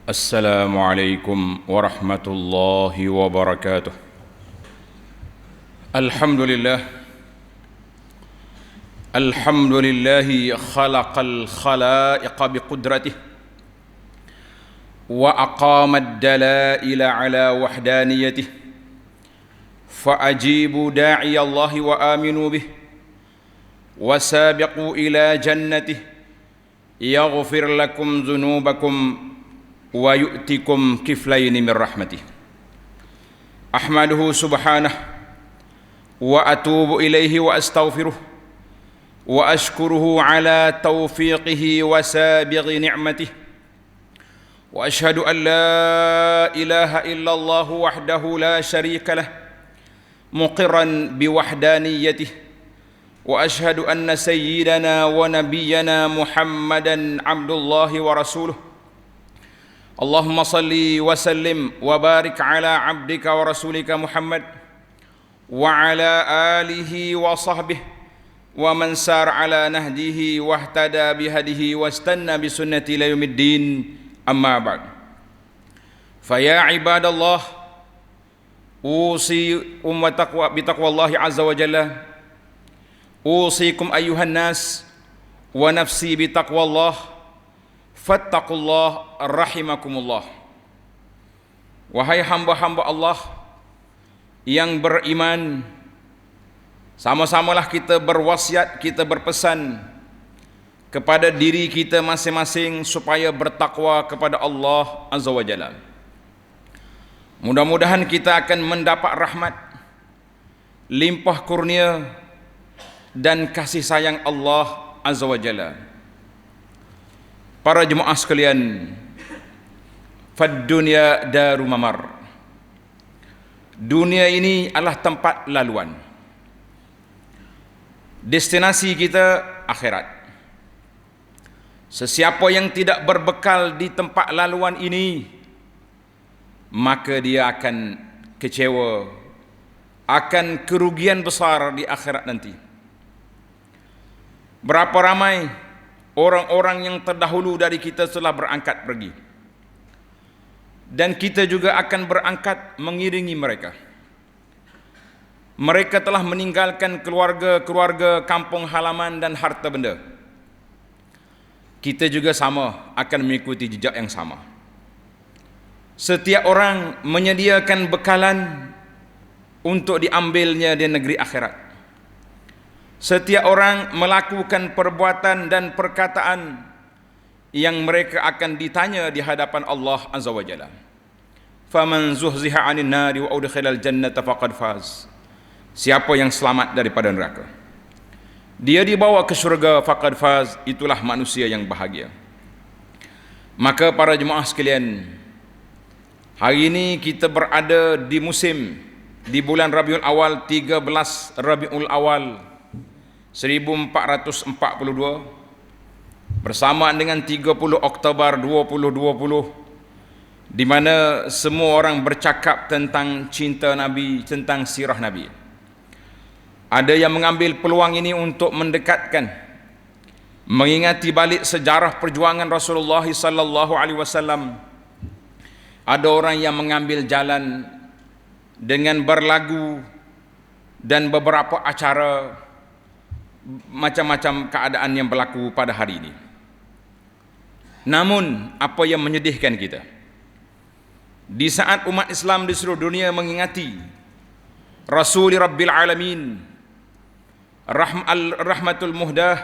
السلام عليكم ورحمة الله وبركاته. الحمد لله خلق الخلائق بقدرته وأقام الدلائل على وحدانيته فأجيبوا داعي الله وآمنوا به وسابقوا إلى جنته يغفر لكم ذنوبكم ويؤتكم كفلين من رحمته. أحمده سبحانه وأتوب إليه وأستغفره وأشكره على توفيقه وسابغ نعمته، وأشهد أن لا إله إلا الله وحده لا شريك له مقرا بوحدانيته، وأشهد أن سيدنا ونبينا محمدا عبد الله ورسوله. اللهم صل وسلم وبارك على عبدك ورسولك محمد وعلى آله وصحبه ومن سار على نهجه واهتدى بهديه واستنى بسنته إلى يوم الدين. أما بعد، فيا عباد الله، أوصي بتقوى الله عز وجل، أوصيكم أيها الناس ونفسي بتقوى الله، fattaqullah rahimakumullah. Wahai hamba-hamba Allah yang beriman, sama-samalah kita berwasiat, kita berpesan kepada diri kita masing-masing supaya bertakwa kepada Allah Azza wa Jalla. Mudah-mudahan kita akan mendapat rahmat, limpah kurnia dan kasih sayang Allah Azza wa Jalla. Para jemaah sekalian, fad dunya daru mamar. Dunia ini adalah tempat laluan. Destinasi kita akhirat. Sesiapa yang tidak berbekal di tempat laluan ini, maka dia akan kecewa, akan kerugian besar di akhirat nanti. Berapa ramai orang-orang yang terdahulu dari kita telah berangkat pergi, dan kita juga akan berangkat mengiringi mereka. Mereka telah meninggalkan keluarga-keluarga, kampung halaman dan harta benda. Kita juga sama akan mengikuti jejak yang sama. Setiap orang menyediakan bekalan untuk diambilnya di negeri akhirat. Setiap orang melakukan perbuatan dan perkataan yang mereka akan ditanya di hadapan Allah Azza wa Jalla. Faman zuhziha 'anil nari wa udkhilal jannata faqad faz. Siapa yang selamat daripada neraka, dia dibawa ke syurga, faqad faz, itulah manusia yang bahagia. Maka para jemaah sekalian, hari ini kita berada di musim, di bulan Rabiul Awal, 13 Rabiul Awal 1442 bersamaan dengan 30 Oktober 2020, di mana semua orang bercakap tentang cinta Nabi, tentang sirah Nabi. Ada yang mengambil peluang ini untuk mendekatkan, mengingati balik sejarah perjuangan Rasulullah sallallahu alaihi wasallam. Ada orang yang mengambil jalan dengan berlagu dan beberapa acara, macam-macam keadaan yang berlaku pada hari ini. Namun apa yang menyedihkan kita, di saat umat Islam di seluruh dunia mengingati Rasul Rabbil Alamin, rahmatul muhdah,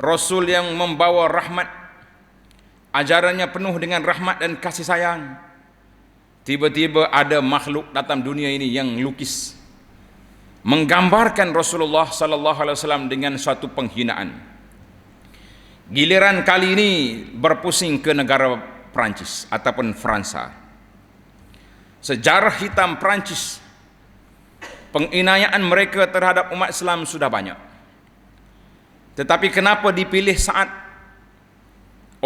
Rasul yang membawa rahmat, ajarannya penuh dengan rahmat dan kasih sayang, tiba-tiba ada makhluk datang dunia ini yang lukis, menggambarkan Rasulullah sallallahu alaihi wasallam dengan suatu penghinaan. Giliran kali ini berpusing ke negara Perancis ataupun Fransa. Sejarah hitam Perancis, penginayaan mereka terhadap umat Islam sudah banyak. Tetapi kenapa dipilih saat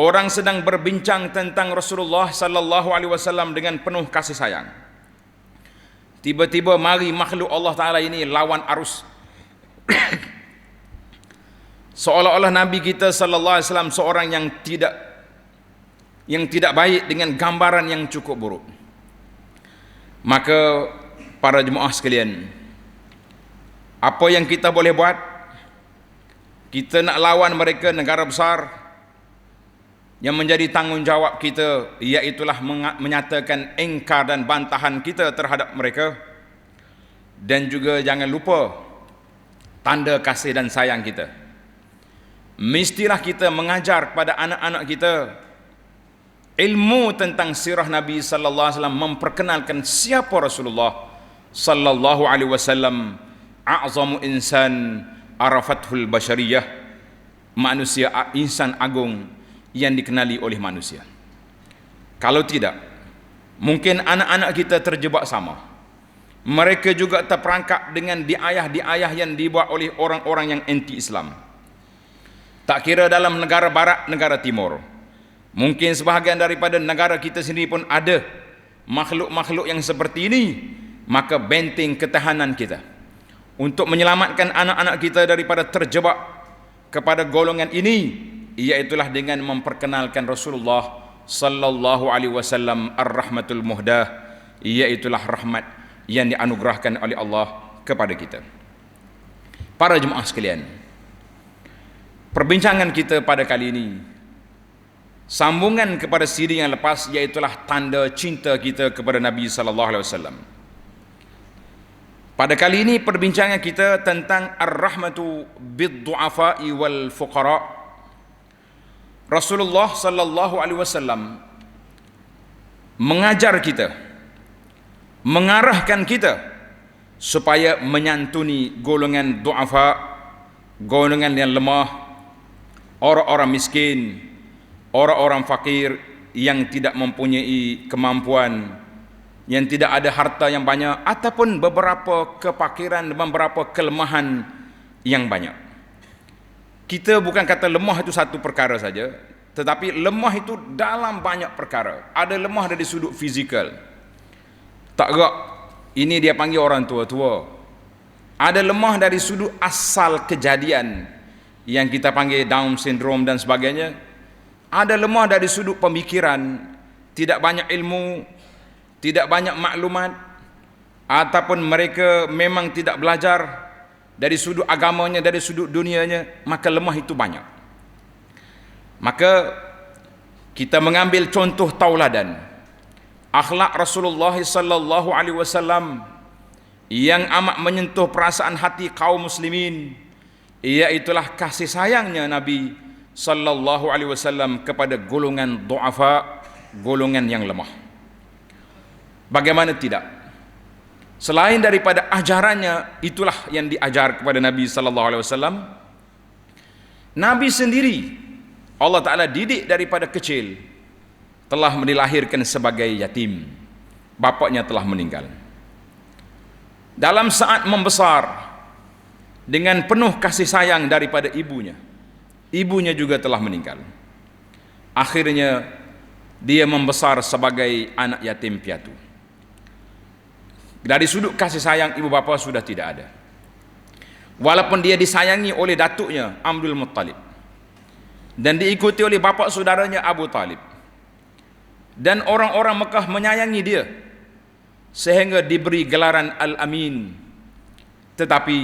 orang sedang berbincang tentang Rasulullah sallallahu alaihi wasallam dengan penuh kasih sayang, tiba-tiba mari makhluk Allah Ta'ala ini lawan arus. Seolah-olah Nabi kita sallallahu alaihi wasallam seorang yang tidak yang tidak baik dengan gambaran yang cukup buruk. Maka para jemaah sekalian, apa yang kita boleh buat? Kita nak lawan mereka, negara besar, yang menjadi tanggungjawab kita iaitulah menyatakan engkar dan bantahan kita terhadap mereka, dan juga jangan lupa tanda kasih dan sayang kita. Mestilah kita mengajar kepada anak-anak kita ilmu tentang sirah Nabi sallallahu alaihi wasallam, memperkenalkan siapa Rasulullah sallallahu alaihi wasallam, a'zamu insan arafathul basyariyah, manusia insan agung yang dikenali oleh manusia. Kalau tidak, mungkin anak-anak kita terjebak sama. Mereka juga terperangkap dengan diayah-diayah yang dibuat oleh orang-orang yang anti-Islam. Tak kira dalam negara barat, negara timur, mungkin sebahagian daripada negara kita sendiri pun ada makhluk-makhluk yang seperti ini. Maka benteng ketahanan kita untuk menyelamatkan anak-anak kita daripada terjebak kepada golongan ini, iaitulah dengan memperkenalkan Rasulullah sallallahu alaihi wasallam ar-rahmatul muhdah, iaitulah rahmat yang dianugerahkan oleh Allah kepada kita. Para jemaah sekalian, perbincangan kita pada kali ini sambungan kepada siri yang lepas, iaitulah tanda cinta kita kepada Nabi sallallahu alaihi wasallam. Pada kali ini perbincangan kita tentang ar-rahmatu bid-du'afa'i wal fuqara. Rasulullah sallallahu alaihi wasallam mengajar kita, mengarahkan kita supaya menyantuni golongan du'afa, golongan yang lemah, orang-orang miskin, orang-orang fakir yang tidak mempunyai kemampuan, yang tidak ada harta yang banyak, ataupun beberapa kefakiran, beberapa kelemahan yang banyak. Kita bukan kata lemah itu satu perkara saja, tetapi lemah itu dalam banyak perkara. Ada lemah dari sudut fizikal, tak gerak, ini dia panggil orang tua-tua. Ada lemah dari sudut asal kejadian, yang kita panggil Down syndrome dan sebagainya. Ada lemah dari sudut pemikiran, tidak banyak ilmu, tidak banyak maklumat, ataupun mereka memang tidak belajar dari sudut agamanya, dari sudut dunianya, maka lemah itu banyak. Maka kita mengambil contoh tauladan akhlak Rasulullah sallallahu alaihi wasallam yang amat menyentuh perasaan hati kaum muslimin, iaitulah kasih sayangnya Nabi sallallahu alaihi wasallam kepada golongan du'afa, golongan yang lemah. Bagaimana tidak? Selain daripada ajarannya, itulah yang diajar kepada Nabi sallallahu alaihi wasallam. Nabi sendiri Allah Ta'ala didik daripada kecil, telah dilahirkan sebagai yatim. Bapaknya telah meninggal. Dalam saat membesar dengan penuh kasih sayang daripada ibunya, ibunya juga telah meninggal. Akhirnya dia membesar sebagai anak yatim piatu. Dari sudut kasih sayang ibu bapa sudah tidak ada. Walaupun dia disayangi oleh datuknya Abdul Muttalib, dan diikuti oleh bapa saudaranya Abu Talib, dan orang-orang Mekah menyayangi dia sehingga diberi gelaran Al-Amin. Tetapi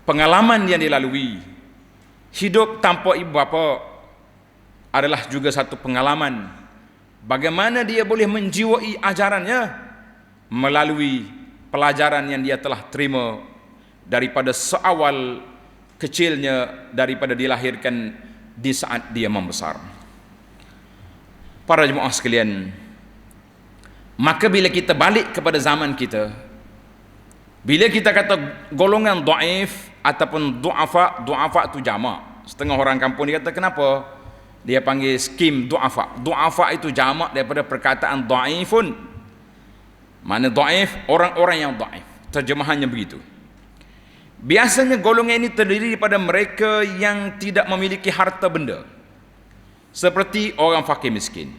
pengalaman yang dilalui, hidup tanpa ibu bapa, adalah juga satu pengalaman bagaimana dia boleh menjiwai ajarannya melalui pelajaran yang dia telah terima daripada seawal kecilnya, daripada dilahirkan di saat dia membesar. Para jemaah sekalian, maka bila kita balik kepada zaman kita, bila kita kata golongan dhaif ataupun du'afa, du'afa itu jamak. Setengah orang kampung dia kata, kenapa dia panggil skim du'afa? Du'afa itu jamak daripada perkataan dhaifun. Mana dhaif? Orang-orang yang dhaif. Terjemahannya begitu. Biasanya golongan ini terdiri daripada mereka yang tidak memiliki harta benda, seperti orang fakir miskin,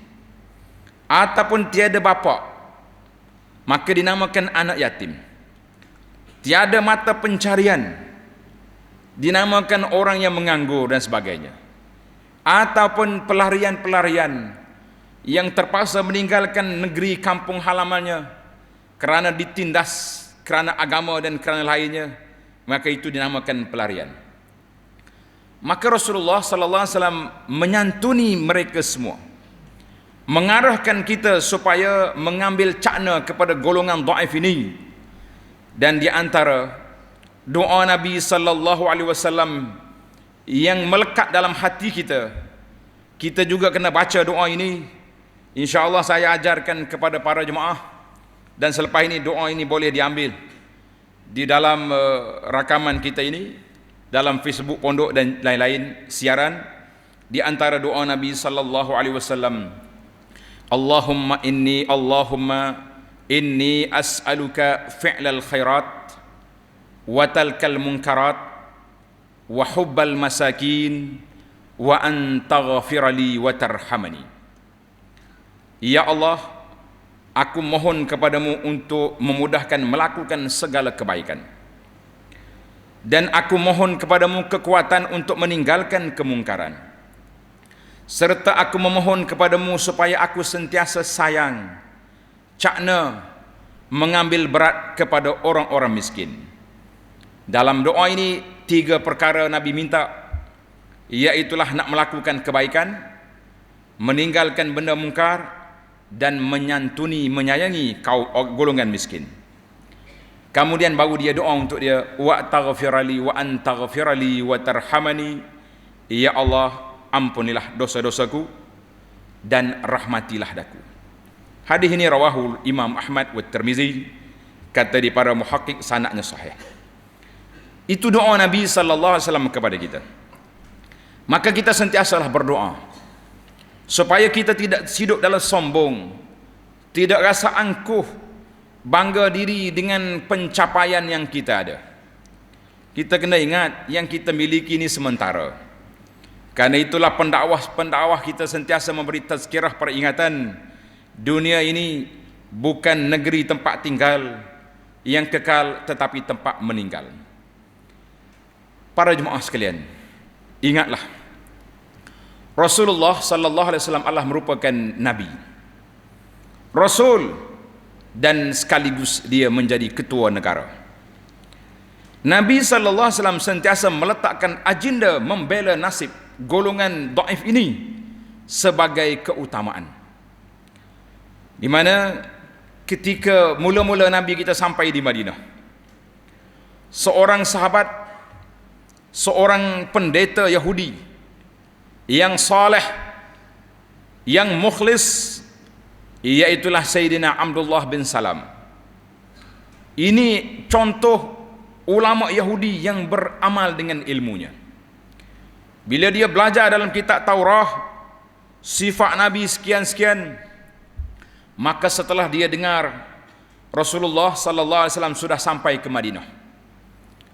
ataupun tiada bapa, maka dinamakan anak yatim. Tiada mata pencarian, dinamakan orang yang menganggur dan sebagainya. Ataupun pelarian-pelarian, yang terpaksa meninggalkan negeri kampung halamannya kerana ditindas, kerana agama dan kerana lainnya, maka itu dinamakan pelarian. Maka Rasulullah sallallahu alaihi wasallam menyantuni mereka semua, mengarahkan kita supaya mengambil cakna kepada golongan dhaif ini. Dan di antara doa Nabi sallallahu alaihi wasallam yang melekat dalam hati kita, kita juga kena baca doa ini. InsyaAllah saya ajarkan kepada para jemaah, dan selepas ini doa ini boleh diambil di dalam rakaman kita ini, dalam Facebook pondok dan lain-lain siaran. Di antara doa Nabi sallallahu alaihi wasallam, Allahumma inni as'aluka fi'lal khairat wa talkal munkarat wa hubbal masakin wa an taghfirali wa tarhamani. Ya Allah, aku mohon kepadamu untuk memudahkan melakukan segala kebaikan, dan aku mohon kepadamu kekuatan untuk meninggalkan kemungkaran, serta aku memohon kepadamu supaya aku sentiasa sayang, cakna, mengambil berat kepada orang-orang miskin. Dalam doa ini 3 perkara Nabi minta, iaitulah nak melakukan kebaikan, meninggalkan benda mungkar, dan menyantuni, menyayangi golongan miskin. Kemudian baru dia doa untuk dia, wa taghfirali wa antaghfirali wa tarhamani, ya Allah, ampunilah dosa-dosaku dan rahmatilah daku. Hadis ini rawahul Imam Ahmad wa Tirmizi, kata di para muhaqqiq sanadnya sahih. Itu doa Nabi sallallahu alaihi wasallam kepada kita. Maka kita sentiasalah berdoa supaya kita tidak hidup dalam sombong, tidak rasa angkuh, bangga diri dengan pencapaian yang kita ada. Kita kena ingat yang kita miliki ini sementara. Karena itulah pendakwah kita sentiasa memberi tazkirah, peringatan, dunia ini bukan negeri tempat tinggal yang kekal, tetapi tempat meninggal. Para jemaah sekalian, ingatlah Rasulullah sallallahu alaihi wasallam adalah merupakan nabi, rasul, dan sekaligus dia menjadi ketua negara. Nabi sallallahu alaihi wasallam sentiasa meletakkan agenda membela nasib golongan dhaif ini sebagai keutamaan. Di mana ketika mula-mula Nabi kita sampai di Madinah, seorang sahabat, seorang pendeta Yahudi yang saleh, yang mukhlis, iaitulah Sayyidina Abdullah bin Salam. Ini contoh ulama Yahudi yang beramal dengan ilmunya. Bila dia belajar dalam kitab Taurah sifat Nabi sekian-sekian, maka setelah dia dengar Rasulullah sallallahu alaihi wasallam sudah sampai ke Madinah,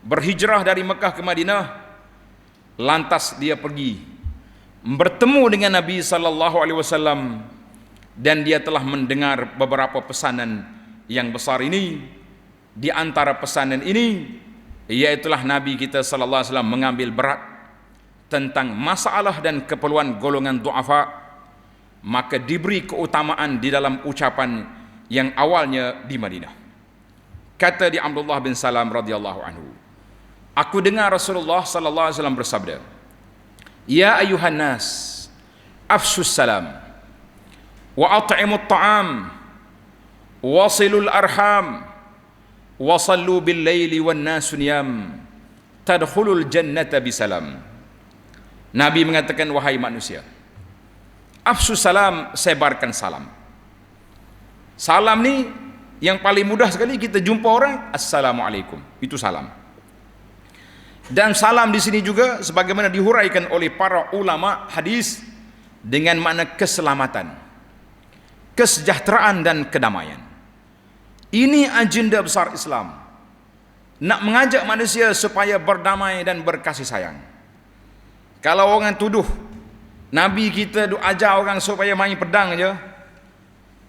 berhijrah dari Mekah ke Madinah, lantas dia pergi bertemu dengan Nabi sallallahu alaihi wasallam, dan dia telah mendengar beberapa pesanan yang besar ini. Di antara pesanan ini, iaitulah Nabi kita sallallahu alaihi wasallam mengambil berat tentang masalah dan keperluan golongan du'afa, maka diberi keutamaan di dalam ucapan yang awalnya di Madinah. Kata di Abdullah bin Salam radhiyallahu anhu, aku dengar Rasulullah sallallahu alaihi wasallam bersabda, ya ayuhan nas, afshus salam wa at'imut ta'am wasilul arham wasallu bil laili wan nasu niyam tadkhulul jannata bisalam. Nabi mengatakan, wahai manusia, afshus salam, sebarkan salam. Salam ni yang paling mudah sekali kita jumpa orang, assalamualaikum, itu salam. Dan salam di sini juga sebagaimana dihuraikan oleh para ulama hadis dengan makna keselamatan, kesejahteraan dan kedamaian. Ini agenda besar Islam, nak mengajak manusia supaya berdamai dan berkasih sayang. Kalau orang tuduh Nabi kita ajar orang supaya main pedang je,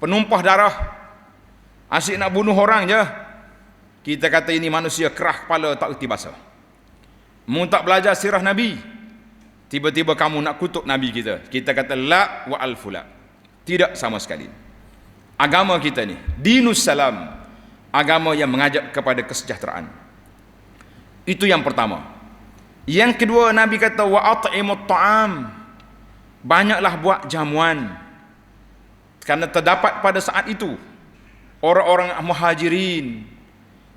penumpah darah, asyik nak bunuh orang je, kita kata ini manusia kerah kepala, tak erti bahasa. Mu tak belajar sirah Nabi, tiba-tiba kamu nak kutuk Nabi kita. Kita kata la wa alfula, Tidak sama sekali. Agama kita ni, dinus salam, agama yang mengajak kepada kesejahteraan. Itu yang pertama. Yang kedua, Nabi kata wa at'imut ta'am, banyaklah buat jamuan. Karena terdapat pada saat itu orang-orang muhajirin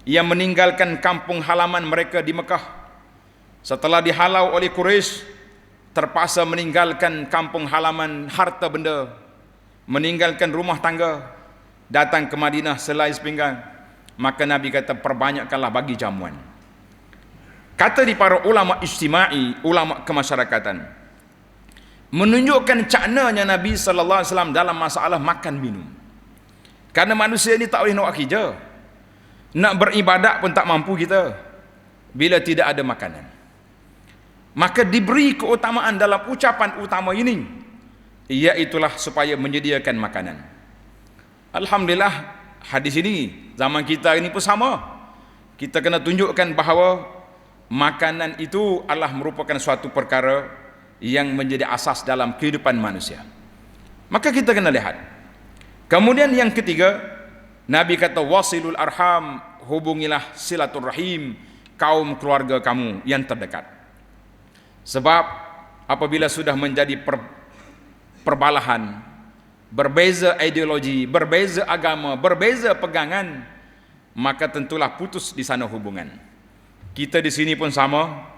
yang meninggalkan kampung halaman mereka di Mekah setelah dihalau oleh Quraisy, terpaksa meninggalkan kampung halaman, harta benda, meninggalkan rumah tangga, datang ke Madinah selai sepinggang. Maka Nabi kata perbanyakkanlah bagi jamuan. Kata di para ulama ijtimai, ulama kemasyarakatan, menunjukkan caknanya Nabi sallallahu alaihi wasallam dalam masalah makan minum. Karena manusia ni tak boleh nak kerja, nak beribadat pun tak mampu kita bila tidak ada makanan. Maka diberi keutamaan dalam ucapan utama ini, iaitulah supaya menyediakan makanan. Alhamdulillah, hadis ini zaman kita ini pun sama. Kita kena tunjukkan bahawa makanan itu adalah merupakan suatu perkara yang menjadi asas dalam kehidupan manusia. Maka kita kena lihat. Kemudian yang ketiga, Nabi kata wasilul arham, hubungilah silaturrahim, kaum keluarga kamu yang terdekat. Sebab apabila sudah menjadi perbalahan, berbeza ideologi, berbeza agama, berbeza pegangan, maka tentulah putus di sana hubungan. Kita di sini pun sama.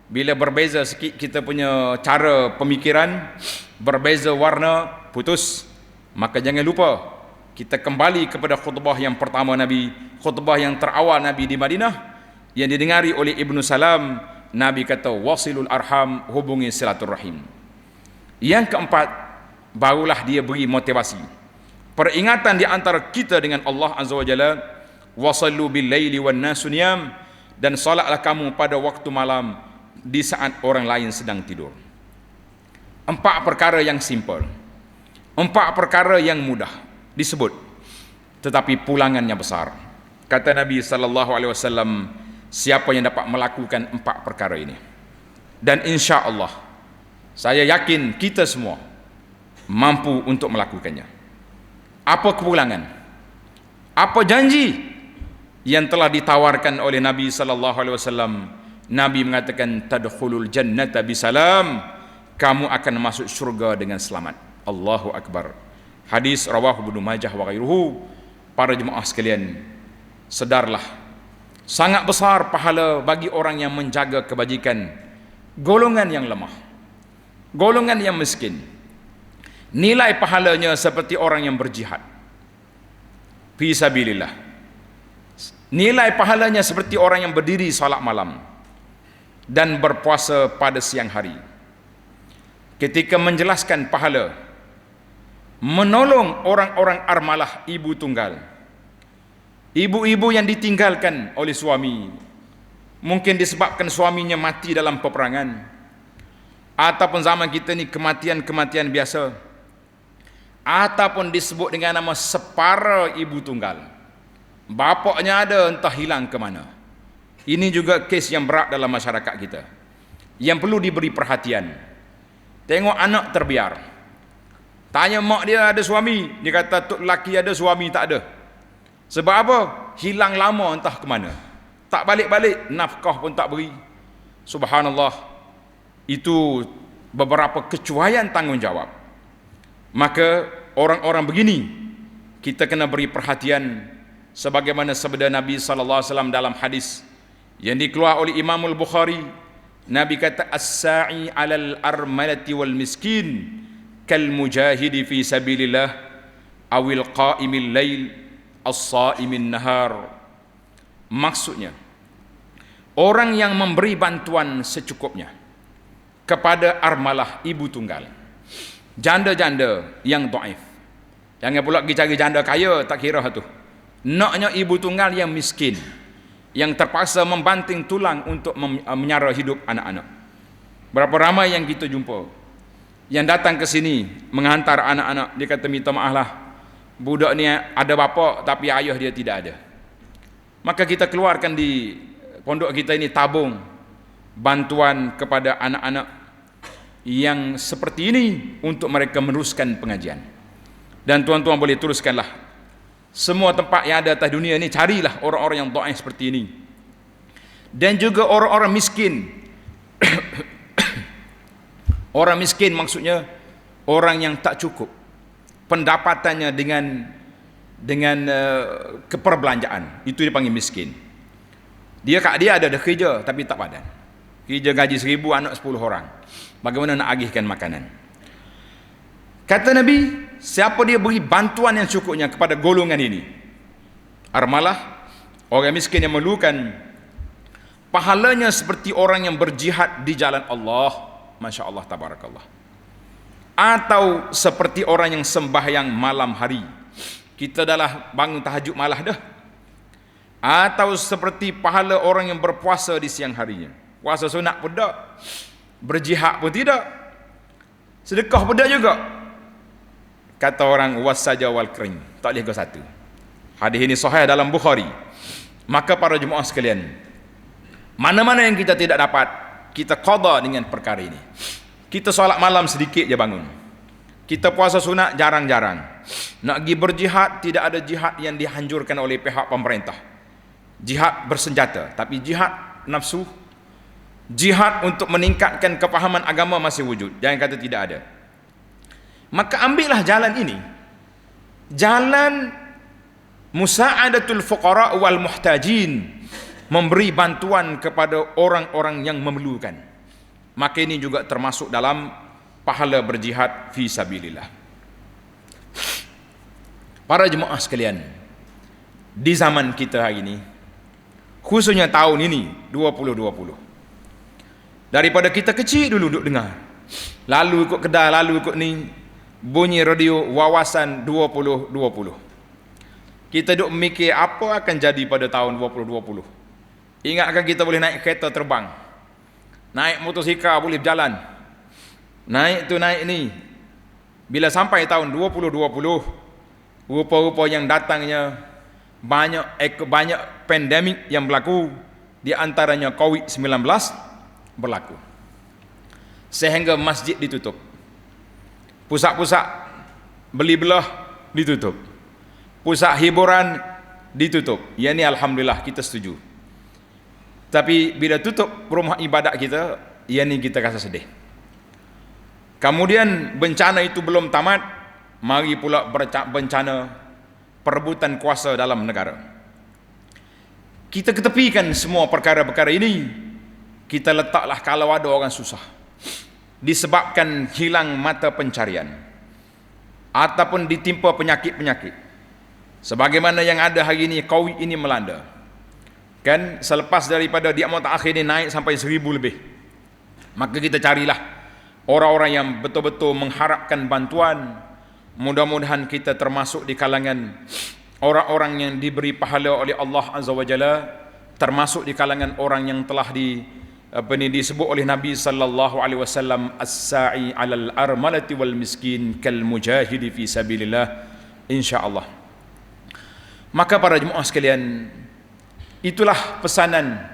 Bila berbeza sikit kita punya cara pemikiran, berbeza warna, putus. Maka jangan lupa kita kembali kepada khutbah yang pertama Nabi, khutbah yang terawal Nabi di Madinah, yang didengari oleh Ibnu Salam. Nabi kata wasilul arham, hubungi silaturrahim. Yang keempat, barulah dia beri motivasi, peringatan di antara kita dengan Allah Azza wa Jalla. Wasallu bil laili wan nasu niyam, dan salatlah kamu pada waktu malam di saat orang lain sedang tidur. Empat perkara yang simple, empat perkara yang mudah disebut, tetapi pulangannya besar. Kata Nabi sallallahu alaihi wasallam, siapa yang dapat melakukan empat perkara ini, dan insya Allah saya yakin kita semua mampu untuk melakukannya. Apa kepulangan? Apa janji yang telah ditawarkan oleh Nabi sallallahu alaihi wasallam? Nabi mengatakan tadkhulul jannata bisalam, kamu akan masuk syurga dengan selamat. Allahu akbar. Hadis rawahu Ibnu Majah wa ghairuhu. Para jemaah sekalian, sedarlah sangat besar pahala bagi orang yang menjaga kebajikan golongan yang lemah, golongan yang miskin. Nilai pahalanya seperti orang yang berjihad fi sabilillah. Nilai pahalanya seperti orang yang berdiri salat malam dan berpuasa pada siang hari. Ketika menjelaskan pahala, menolong orang-orang armalah, ibu tunggal, ibu-ibu yang ditinggalkan oleh suami, mungkin disebabkan suaminya mati dalam peperangan, ataupun zaman kita ni kematian-kematian biasa, ataupun disebut dengan nama separa ibu tunggal, bapaknya ada entah hilang ke mana. Ini juga kes yang berat dalam masyarakat kita, yang perlu diberi perhatian. Tengok anak terbiar, tanya mak dia ada suami, dia kata tok lelaki ada, suami tak ada. Sebab apa? Hilang lama entah ke mana, tak balik-balik, nafkah pun tak beri. Subhanallah, itu beberapa kecuaian tanggungjawab. Maka orang-orang begini kita kena beri perhatian, sebagaimana sabda Nabi sallallahu alaihi wasallam dalam hadis yang dikeluarkan oleh Imam Al-Bukhari. Nabi kata as-sa'i 'alal armalati wal miskin kal mujahidi fi sabilillah awil qa'imil lail as-sa'imin nahar. Maksudnya, orang yang memberi bantuan secukupnya kepada armalah, ibu tunggal, janda-janda yang dhaif. Jangan pula pergi cari janda kaya, tak kira tu. Naknya ibu tunggal yang miskin, yang terpaksa membanting tulang untuk menyara hidup anak-anak. Berapa ramai yang kita jumpa yang datang ke sini menghantar anak-anak, dia kata minta maaf lah, budak ni ada bapa tapi ayah dia tidak ada. Maka kita keluarkan di pondok kita ini tabung bantuan kepada anak-anak yang seperti ini untuk mereka meneruskan pengajian. Dan tuan-tuan boleh teruskanlah. Semua tempat yang ada atas dunia ni, carilah orang-orang yang dhaif seperti ini. Dan juga orang-orang miskin. Orang miskin maksudnya orang yang tak cukup pendapatannya dengan keperbelanjaan, itu dipanggil miskin. Dia ada kerja tapi tak padan. Kerja gaji 1,000, anak 10 orang. Bagaimana nak agihkan makanan? Kata Nabi, siapa dia beri bantuan yang cukupnya kepada golongan ini, armalah, orang miskin yang memerlukan, pahalanya seperti orang yang berjihad di jalan Allah. Masya Allah, tabarakallah. Atau seperti orang yang sembahyang malam hari. Kita dah lah bangun tahajud malah dah. Atau seperti pahala orang yang berpuasa di siang harinya. Puasa sunat pun tak, berjihad pun tidak, sedekah pun tak juga. Kata orang, wasaja wal kering, tak boleh kau satu. Hadis ini sahih dalam Bukhari. Maka para jemaah sekalian, mana-mana yang kita tidak dapat, kita qada dengan perkara ini. Kita solat malam sedikit je bangun, kita puasa sunat jarang-jarang. Nak pergi berjihad, tidak ada jihad yang dihanjurkan oleh pihak pemerintah, jihad bersenjata, tapi jihad nafsu, jihad untuk meningkatkan kepahaman agama masih wujud. Jangan kata tidak ada. Maka ambillah jalan ini, jalan musa'adatul fuqara wal muhtajin, memberi bantuan kepada orang-orang yang memerlukan. Maka ini juga termasuk dalam pahala berjihad fi sabilillah. Para jemaah sekalian, di zaman kita hari ini, khususnya tahun ini 2020, daripada kita kecil dulu duduk dengar, lalu ikut kedai, lalu ikut ni, bunyi radio wawasan 2020. Kita duduk mikir apa akan jadi pada tahun 2020. Ingatkan kita boleh naik kereta terbang, naik motosikal boleh berjalan, naik tu naik ni. Bila sampai tahun 2020, rupa-rupa yang datangnya banyak pandemik yang berlaku, di antaranya COVID-19 berlaku, sehingga masjid ditutup, pusat-pusat beli belah ditutup, pusat hiburan ditutup. Ya ni alhamdulillah, kita setuju. Tapi bila tutup rumah ibadat kita, ya ni kita rasa sedih. Kemudian bencana itu belum tamat, mari pula bencana perebutan kuasa dalam negara. Kita ketepikan semua perkara-perkara ini, kita letaklah kalau ada orang susah disebabkan hilang mata pencarian ataupun ditimpa penyakit-penyakit sebagaimana yang ada hari ini, COVID ini melanda kan. Selepas daripada di amat akhir ini naik sampai 1,000 lebih, maka kita carilah orang-orang yang betul-betul mengharapkan bantuan. Mudah-mudahan kita termasuk di kalangan orang-orang yang diberi pahala oleh Allah Azza wa Jalla, termasuk di kalangan orang yang telah disebut oleh Nabi sallallahu alaihi wasallam, as-sa'i 'alal armalati wal miskin kal mujahidi fi sabilillah, insyaallah. Maka para jemaah sekalian, itulah pesanan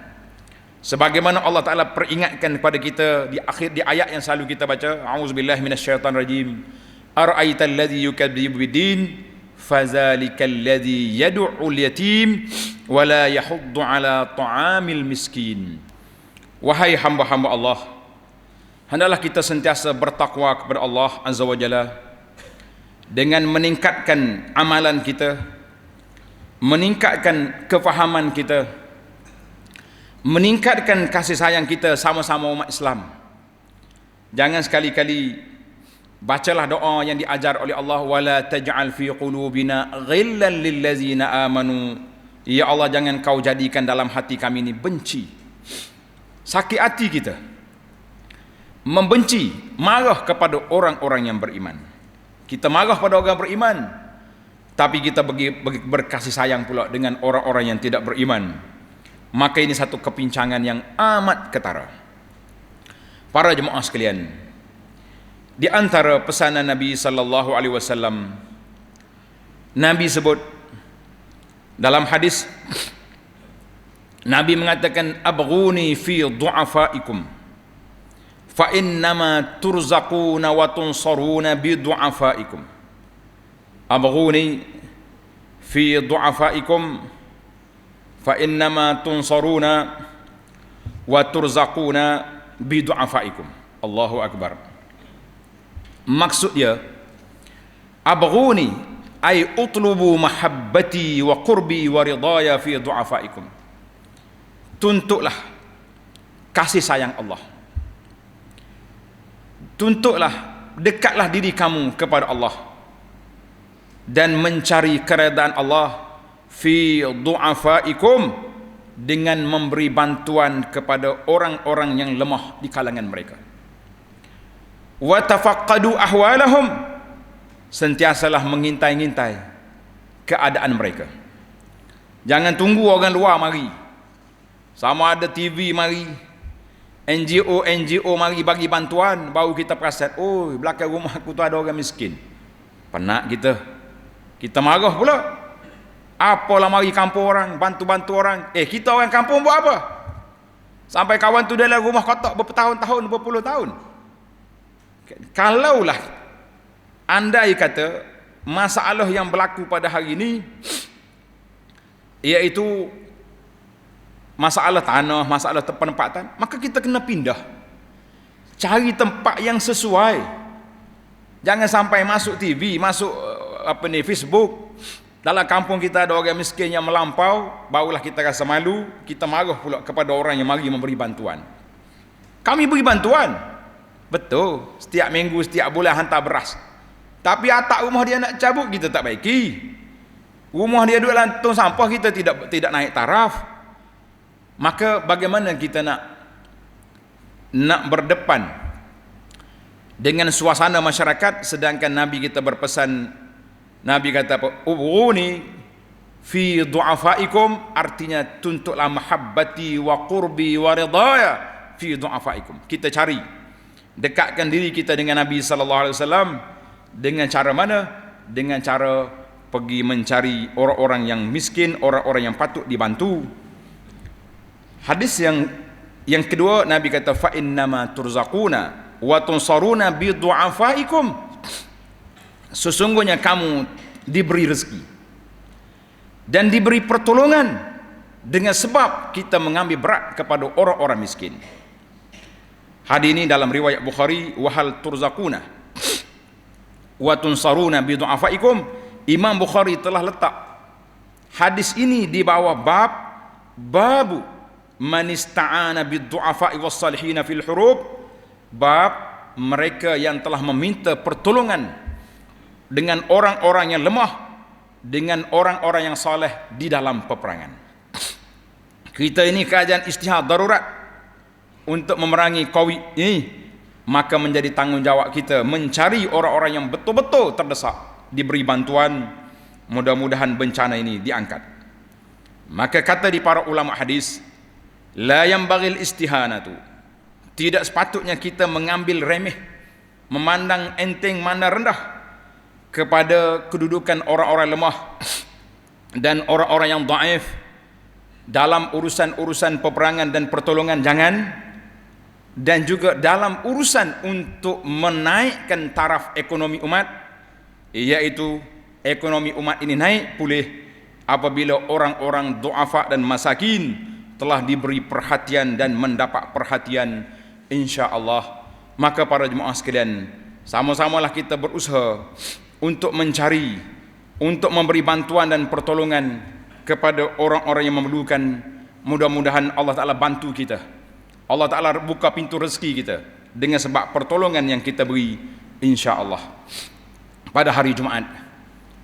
sebagaimana Allah Taala peringatkan kepada kita di ayat yang selalu kita baca, a'udzubillahi minasyaitonir rajim, ara'aital ladzi yukadzibu biddin fazalikal ladzi yad'ul yatim wa la yahuddu 'ala ta'amil miskin. Wahai hamba-hamba Allah, hendaklah kita sentiasa bertakwa kepada Allah Azza wa Jalla dengan meningkatkan amalan kita, meningkatkan kefahaman kita, meningkatkan kasih sayang kita sama-sama umat Islam. Jangan sekali-kali bacalah doa yang diajar oleh Allah, wala taj'al fi qulubina ghillan lil ladzina amanu. Ya Allah, jangan kau jadikan dalam hati kami ini benci, sakit hati kita, membenci, marah kepada orang-orang yang beriman. Kita marah pada orang beriman, tapi kita berkasih sayang pula dengan orang-orang yang tidak beriman. Maka ini satu kepincangan yang amat ketara. Para jemaah sekalian, di antara pesanan Nabi sallallahu alaihi wasallam, Nabi sebut dalam hadis, Nabi mengatakan, abghuni fi du'afaikum fa innama turzaquna wa tunsaruna bi du'afaikum. abghuni fi du'afaikum fa innama tunsaruna wa turzaquna bi du'afaikum. Allahu akbar. Maksud dia, abghuni ay utlubu mahabbati wa qurbi wa ridaya fi du'afaikum. Tuntutlah kasih sayang Allah, tuntutlah, dekatlah diri kamu kepada Allah dan mencari keredaan Allah fi du'afaikum, dengan memberi bantuan kepada orang-orang yang lemah di kalangan mereka. Wa tafaqqadu ahwalahum, sentiasalah mengintai-ngintai keadaan mereka. Jangan tunggu orang luar mari, sama ada TV mari, NGO mari bagi bantuan, baru kita perasan, oh belakang rumah aku tu ada orang miskin. Penat kita marah pula. Apalah mari kampung orang, bantu-bantu orang. Kita orang kampung buat apa? Sampai kawan tu dalam rumah kotak bertahun-tahun, berpuluh tahun. Kalaulah andai kata masalah yang berlaku pada hari ini, iaitu masalah tanah, masalah penempatan, maka kita kena pindah, cari tempat yang sesuai. Jangan sampai masuk TV, masuk Facebook. Dalam kampung kita ada orang miskin yang melampau, barulah kita rasa malu, kita marah pula kepada orang yang mari memberi bantuan. Kami beri bantuan, betul, setiap minggu, setiap bulan hantar beras. Tapi atap rumah dia nak cabut, kita tak baiki. Rumah dia duduk dalam tong sampah, kita tidak naik taraf. Maka bagaimana kita nak berdepan dengan suasana masyarakat, sedangkan Nabi kita berpesan, Nabi kata apa? Ubghuni fi du'afaikum, artinya tuntutlah mahabbati wa qurbi wa ridaya fi du'afaikum. Kita cari dekatkan diri kita dengan Nabi sallallahu alaihi wasallam dengan cara mana? Dengan cara pergi mencari orang-orang yang miskin, orang-orang yang patut dibantu. Hadis yang kedua, Nabi kata fa innama turzaquna wa tunsaruna bi du'afaikum. Sesungguhnya kamu diberi rezeki dan diberi pertolongan dengan sebab kita mengambil berat kepada orang-orang miskin. Hadis ini dalam riwayat Bukhari, wa hal turzaquna wa tunsaruna bi du'afaikum. Imam Bukhari telah letak hadis ini di bawah babu man ista'ana bid du'afa'i was salihin fil hurub, bab mereka yang telah meminta pertolongan dengan orang-orang yang lemah, dengan orang-orang yang soleh di dalam peperangan. Kita ini keadaan istihad darurat untuk memerangi COVID ini, maka menjadi tanggungjawab kita mencari orang-orang yang betul-betul terdesak, diberi bantuan. Mudah-mudahan bencana ini diangkat. Maka kata di para ulama hadis, la yanbaghil istihanatu, tidak sepatutnya kita mengambil remeh, memandang enteng, mana rendah kepada kedudukan orang-orang lemah dan orang-orang yang dhaif dalam urusan-urusan peperangan dan pertolongan, jangan. Dan juga dalam urusan untuk menaikkan taraf ekonomi umat, iaitu ekonomi umat ini naik pulih apabila orang-orang du'afa dan masakin telah diberi perhatian dan mendapat perhatian, insya-Allah. Maka para jemaah sekalian, sama-samalah kita berusaha untuk mencari, untuk memberi bantuan dan pertolongan kepada orang-orang yang memerlukan. Mudah-mudahan Allah Ta'ala bantu kita, Allah Ta'ala buka pintu rezeki kita dengan sebab pertolongan yang kita beri, insya-Allah. Pada hari Jumaat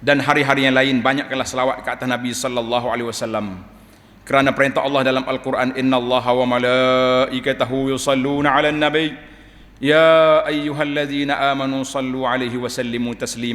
dan hari-hari yang lain, banyaklah selawat ke atas Nabi sallallahu alaihi wasallam, kerana perintah Allah dalam Al-Quran, innallaha wa malaikatahu yusalluna 'alan nabi ya ayyuhalladzina amanu sallu alaihi wa sallimu taslima.